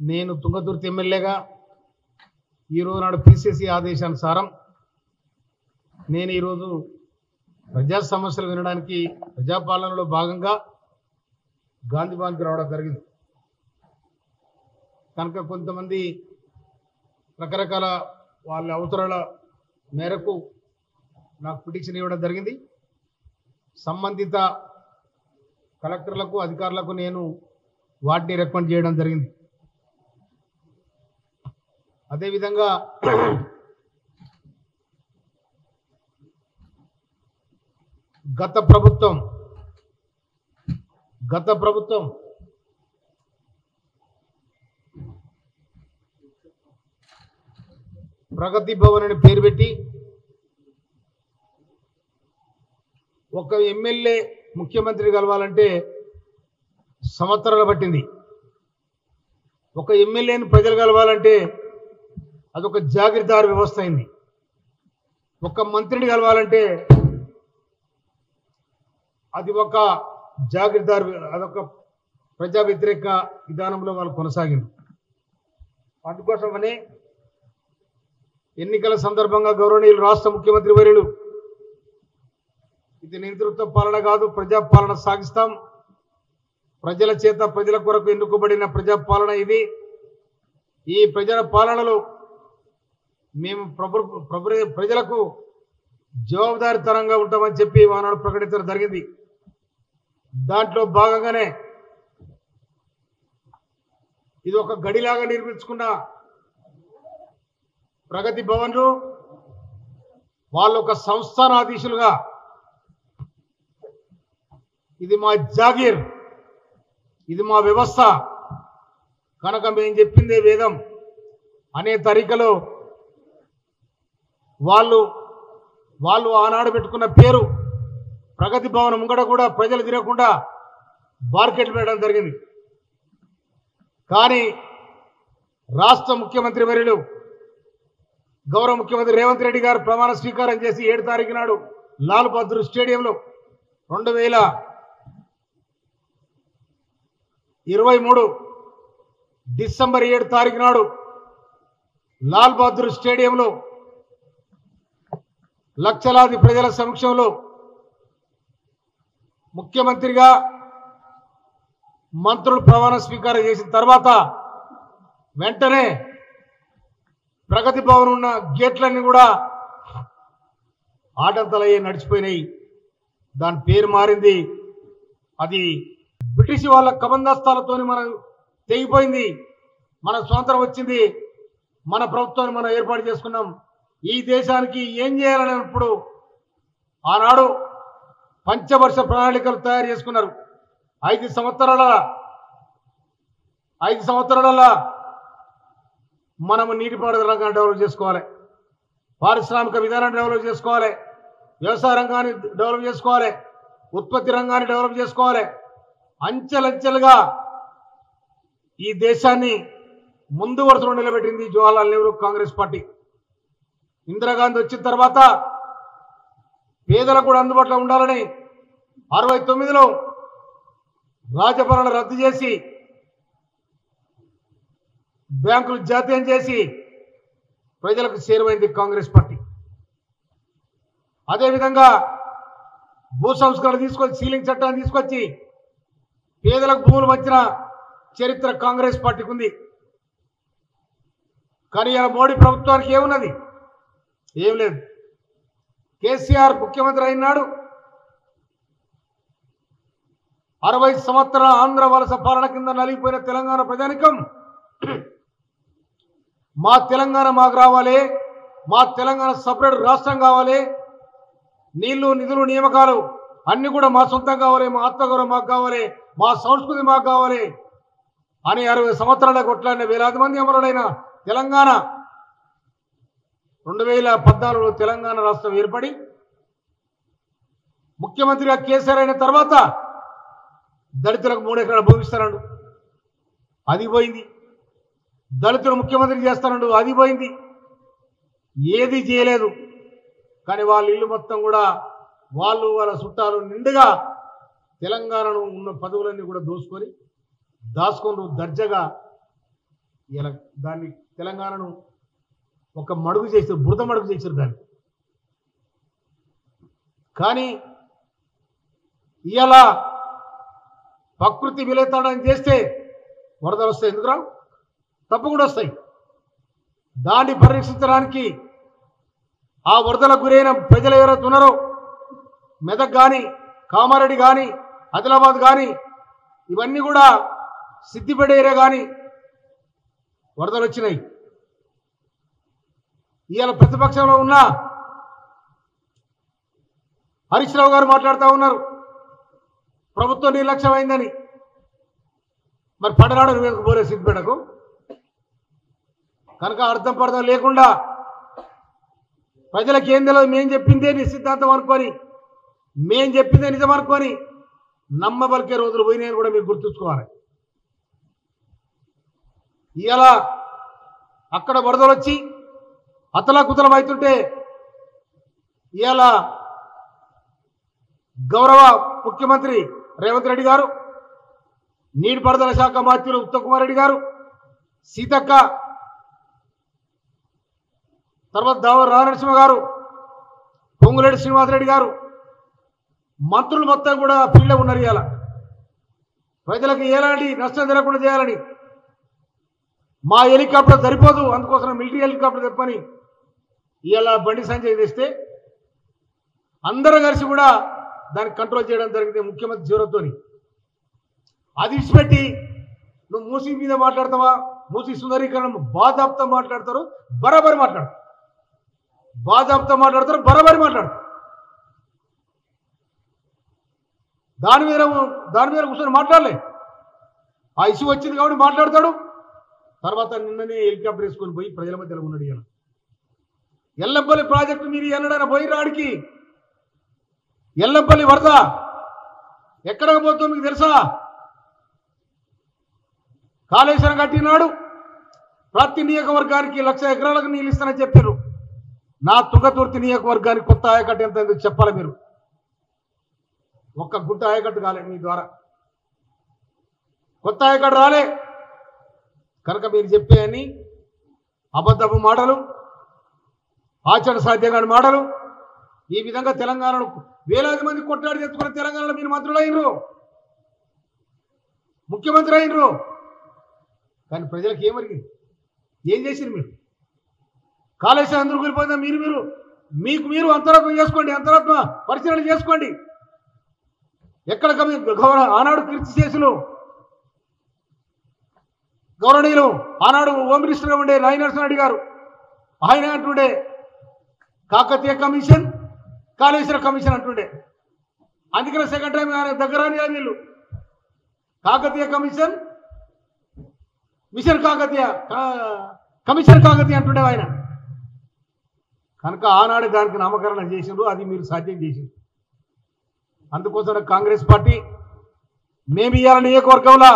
నేను తుంగతుర్తి ఎమ్మెల్యేగా ఈరోజు నాడు పిసిసి ఆదేశానుసారం నేను ఈరోజు ప్రజా సమస్యలు వినడానికి ప్రజాపాలనలో భాగంగా గాంధీ భవన్కి రావడం జరిగింది. కనుక కొంతమంది రకరకాల వాళ్ళ అవసరాల మేరకు నాకు పిటిషన్ ఇవ్వడం జరిగింది. సంబంధిత కలెక్టర్లకు అధికారులకు నేను వాటిని రికమెండ్ చేయడం జరిగింది. అదేవిధంగా గత ప్రభుత్వం ప్రగతి భవన్ అని పేరు పెట్టి ఒక ఎమ్మెల్యే ముఖ్యమంత్రి కలవాలంటే సంవత్సరాలు పట్టింది. ఒక ఎమ్మెల్యేని ప్రజలు కలవాలంటే అదొక జాగీర్దార్ వ్యవస్థ అయింది. ఒక మంత్రిని కలవాలంటే అది ఒక జాగీర్దార్, అదొక ప్రజా వ్యతిరేక విధానంలో వాళ్ళు కొనసాగింది. అందుకోసమనే ఎన్నికల సందర్భంగా గౌరవనీయులు రాష్ట్ర ముఖ్యమంత్రి వర్యులు ఇది నేతృత్వ పాలన కాదు, ప్రజాపాలన సాగిస్తాం, ప్రజల చేత ప్రజల కొరకు ఎన్నుకోబడిన ప్రజాపాలన ఇది, ఈ ప్రజల పాలనలో మేము ప్రజలకు జవాబుదారీతనంగా ఉంటామని చెప్పి ఆనాడు ప్రకటించడం జరిగింది. దాంట్లో భాగంగానే ఇది ఒక గడిలాగా నిర్మించుకున్న ప్రగతి భవన్లు వాళ్ళు ఒక సంస్థానాధీశులుగా ఇది మా జాగీర్, ఇది మా వ్యవస్థ కనుక మేము చెప్పిందే వేదం అనే తరీకలో వాళ్ళు ఆనాడు పెట్టుకున్న పేరు ప్రగతి భవన్ ముంగట కూడా ప్రజలు తిరగకుండా మార్కెట్లు పెట్టడం జరిగింది. కానీ రాష్ట్ర ముఖ్యమంత్రి వర్యులు గౌరవ ముఖ్యమంత్రి రేవంత్ రెడ్డి గారు ప్రమాణ స్వీకారం చేసి 7 తారీఖు నాడు లాల్ బహదూర్ స్టేడియంలో 2023 డిసెంబర్ 7 తారీఖు నాడు లాల్ బహదూర్ స్టేడియంలో లక్షలాది ప్రజల సమక్షంలో ముఖ్యమంత్రిగా మంత్రులు ప్రమాణ స్వీకారం చేసిన తర్వాత వెంటనే ప్రగతి భవన్ ఉన్న గేట్లన్నీ కూడా ఆటంతలయ్యి నడిచిపోయినాయి. దాని పేరు మారింది. అది బ్రిటిష్ వాళ్ళ కబందస్తాలతో మనం తెగిపోయింది. మన స్వాతంత్రం వచ్చింది, మన ప్రభుత్వాన్ని మనం ఏర్పాటు చేసుకున్నాం. ఈ దేశానికి ఏం చేయాలనేప్పుడు ఆనాడు పంచవర్ష ప్రణాళికలు తయారు చేసుకున్నారు. 5 సంవత్సరాల మనము నీటిపారుదల రంగాన్ని డెవలప్ చేసుకోవాలి, పారిశ్రామిక విధానాన్ని డెవలప్ చేసుకోవాలి, వ్యవసాయ రంగాన్ని డెవలప్ చేసుకోవాలి, ఉత్పత్తి రంగాన్ని డెవలప్ చేసుకోవాలి. అంచెలంచెలుగా ఈ దేశాన్ని ముందు వరుసలో నిలబెట్టింది జవహర్లాల్ నెహ్రూ కాంగ్రెస్ పార్టీ. ఇందిరాగాంధీ వచ్చిన తర్వాత పేదలకు కూడా అందుబాటులో ఉండాలని 69లో రాజపాలన రద్దు చేసి బ్యాంకులు జాతీయం చేసి ప్రజలకు చేరువైంది కాంగ్రెస్ పార్టీ. అదేవిధంగా భూ సంస్కరణ తీసుకొచ్చి సీలింగ్ చట్టాన్ని తీసుకొచ్చి పేదలకు భూములు వచ్చిన చరిత్ర కాంగ్రెస్ పార్టీకి ఉంది. కానీ ఇలా మోడీ ప్రభుత్వానికి ఏమున్నది? ఏం లేదు. కేసీఆర్ ముఖ్యమంత్రి అయినాడు 60 సంవత్సరాల ఆంధ్ర వలస పాలన కింద నలిగిపోయిన తెలంగాణ ప్రజానికం మా తెలంగాణ మాకు రావాలి, మా తెలంగాణ సపరేట్ రాష్ట్రం కావాలి, నీళ్లు నిధులు నియామకాలు అన్ని కూడా మా సొంతం కావాలి, మా ఆత్మగౌరవం మాకు కావాలి, మా సంస్కృతి మాకు కావాలి అని 60 సంవత్సరాల కొట్లాడిన వేలాది మంది అమరుడైన తెలంగాణ 2014లో తెలంగాణ రాష్ట్రం ఏర్పడి ముఖ్యమంత్రిగా కేసీఆర్ అయిన తర్వాత దళితులకు 3 ఎకరాల భూమి ఇస్తాడు, అది పోయింది. దళితులు ముఖ్యమంత్రి చేస్తాడు, అది పోయింది. ఏది చేయలేదు. కానీ వాళ్ళ ఇల్లు మొత్తం కూడా వాళ్ళ చుట్టాలు నిండుగా తెలంగాణలో ఉన్న పదవులన్నీ కూడా దాచుకొని దర్జాగా ఇలా దాన్ని తెలంగాణను ఒక మడుగు చేశారు, బురద మడుగు చేశారు దాన్ని. కానీ ఇలా ప్రకృతి విలేతాడని చేస్తే వరదలు వస్తాయి. ఎందుకురా? తప్పకుండా వస్తాయి. దాన్ని పరిరక్షించడానికి ఆ వరదలకు గురైన ప్రజలు ఎవరైతే ఉన్నారో, మెదక్ కానీ, కామారెడ్డి కానీ, ఆదిలాబాద్ కానీ, ఇవన్నీ కూడా సిద్దిపేట ఏరియా కానీ వరదలు వచ్చినాయి. ఇవాళ ప్రతిపక్షంలో ఉన్న హరీష్ రావు గారు మాట్లాడుతూ ఉన్నారు ప్రభుత్వం నిర్లక్ష్యమైందని. మరి పడనాడు నువ్వు పోలే సిద్దిపేటకు? కనుక అర్థం పర్థం లేకుండా ప్రజలకు ఏం తెలియదు, మేం చెప్పిందే నిశ్చితాంతం అనుకొని, మేం చెప్పిందే నిజం అనుకొని నమ్మబలికే రోజులు పోయినాయని కూడా మీరు గుర్తుంచుకోవాలి. ఇవాళ అక్కడ వరదలు వచ్చి అతలాకుతలం అవుతుంటే ఇవాళ గౌరవ ముఖ్యమంత్రి రేవంత్ రెడ్డి గారు, నీటిపారుదల శాఖ మంత్రులు ఉత్తమ్ కుమార్ రెడ్డి గారు, సీతక్క, తర్వాత దావర్ రామనరసింహ గారు, పొంగులేటి శ్రీనివాసరెడ్డి గారు, మంత్రులు మొత్తం కూడా ఫీల్డ్లో ఉన్నారు. ఇవాళ ప్రజలకు ఎలాంటి నష్టం జరగకుండా చేయాలని మా హెలికాప్టర్ సరిపోదు, అందుకోసం మిలిటరీ హెలికాప్టర్ తెప్పని ఇవాళ బండి సంజయ్ తెస్తే అందరూ కలిసి కూడా దాన్ని కంట్రోల్ చేయడం జరిగింది ముఖ్యమంత్రి జీవనతోని. అది విడిచిపెట్టి నువ్వు మూసీ మీద మాట్లాడతావా? మూసీ సుందరీకరణ బాజాబ్తా మాట్లాడతారు, బరాబరి మాట్లాడతారు, బాజాబ్తా మాట్లాడతారు, బరాబరి మాట్లాడతారు. దాని మీద కూర్చొని మాట్లాడలే. ఆ ఇష్యూ వచ్చింది కాబట్టి మాట్లాడతాడు. తర్వాత నిన్ననే హెలికాప్టర్ వేసుకొని పోయి ప్రజల మధ్యలో ఉన్నాడు. ఇలా ఎల్లంపల్లి ప్రాజెక్టు మీరు ఎన్నడైనా పోయి రాడికి ఎల్లంపల్లి వరద ఎక్కడికి పోతుందో మీకు తెలుసా? కాళేశ్వరం కట్టినాడు ప్రతి నియోజకవర్గానికి 1,00,000 ఎకరాలకు నీళ్ళు ఇస్తానని చెప్పారు. నా తుంగతుర్తి నియోజకవర్గానికి కొత్త ఆయకట్టు ఎంత చెప్పాలి మీరు. ఒక్క గుట్ట ఆయకట్టు కాలే మీ ద్వారా, కొత్త ఆయకట్టు రాలే. కనుక మీరు చెప్పేయని అబద్ధపు మాటలు, ఆచరణ సాధ్యం కాని మాటలు, ఈ విధంగా తెలంగాణను వేలాది మంది కొట్లాడి తెచ్చుకున్న తెలంగాణలో మీరు మంత్రులు అయినరు, ముఖ్యమంత్రి అయినరు. కానీ ప్రజలకు ఏమరిగింది? ఏం చేసింది మీరు? కాళేశ్వరం అందరూ కూలిపోయిందా? మీకు మీరు అంతరాత్మ చేసుకోండి, అంతరాత్మ పరిశీలన చేసుకోండి. ఎక్కడ ఆనాడు కీర్తి చేసులు గౌరవనీయులు ఆనాడు హోమ్ మినిస్టర్గా ఉండే నాయనరసింహారెడ్డి గారు, ఆయన అంటుండే కాకతీయ కమిషన్, కాళేశ్వర కమిషన్ అంటుండే. అందుకనే సెకండ్ టైం ఆయన దగ్గర వీళ్ళు Kakatiya commission, mission Kakatiya, commission Kakatiya అంటుండే ఆయన. కనుక ఆనాడు దానికి నామకరణం చేసిండ్రు, అది మీరు సాధ్యం చేసిండ్రు. అందుకోసం కాంగ్రెస్ పార్టీ మేము ఇవాళ నియోజకవర్గంలో